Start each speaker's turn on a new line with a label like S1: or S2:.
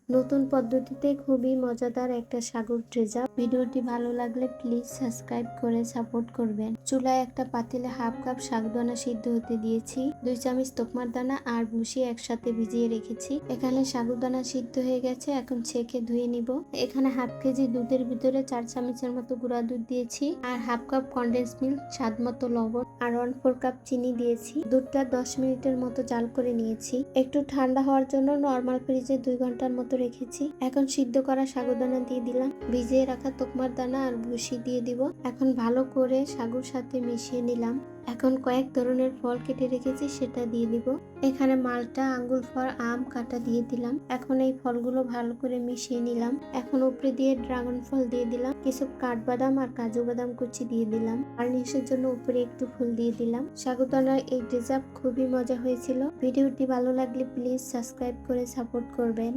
S1: নতুন পদ্ধতিতে খুবই মজাদার একটা সাগর ডেজার্ট। ভিডিওটি ভালো লাগলে প্লিজ সাবস্ক্রাইব করে সাপোর্ট করবেন। চুলায় একটা পাতিলে হাফ কাপ সাগুদানা সিদ্ধ হতে দিয়েছি। 2 চামচ তোকমার দানা আর ভুসি একসাথে ভিজিয়ে রেখেছি। এখানে সাগুদানা সিদ্ধ হয়ে গেছে, এখন ছেঁকে ধুয়ে নিব। এখানে হাফ কেজি দুধের ভিতরে 4 চামচের মতো গুঁড়া দুধ দিয়েছি আর হাফ কাপ কনডেন্স মিল্ক, স্বাদ মতো লবণ আর 1/4 কাপ চিনি দিয়েছি। দুধটা 10 মিনিটের মতো জাল করে নিয়েছি। একটু ঠান্ডা হওয়ার জন্য নরমাল ফ্রিজে 2 ঘন্টার মতো রেখেছি। এখন সিদ্ধ করা সাগুদানা দিয়ে দিলাম, ভিজিয়ে রাখা তোকমার দানা আর ভুসি দিয়ে দিব। এখন ভালো করে সাগুর সাথে মিশিয়ে নিলাম। এখন কয়েক ধরনের ফল কেটে রেখেছি, সেটা দিয়ে দিব। এখানে মালটা, আঙ্গুর ফল, আম কাটা দিয়ে দিলাম। এখন এই ফলগুলো ভালো করে মিশিয়ে নিলাম। এখন উপরে দিয়ে ড্রাগন ফল দিয়ে দিলাম, কিছু কাঠবাদাম আর কাজু বাদাম কুচি দিয়ে দিলাম। গার্নিশের জন্য উপরে একটু ফুল দিয়ে দিলাম। সাগুদানার এই ডেজার্ট খুবই মজা হয়েছিল। ভিডিওটি ভালো লাগলে প্লিজ সাবস্ক্রাইব করে সাপোর্ট করবেন।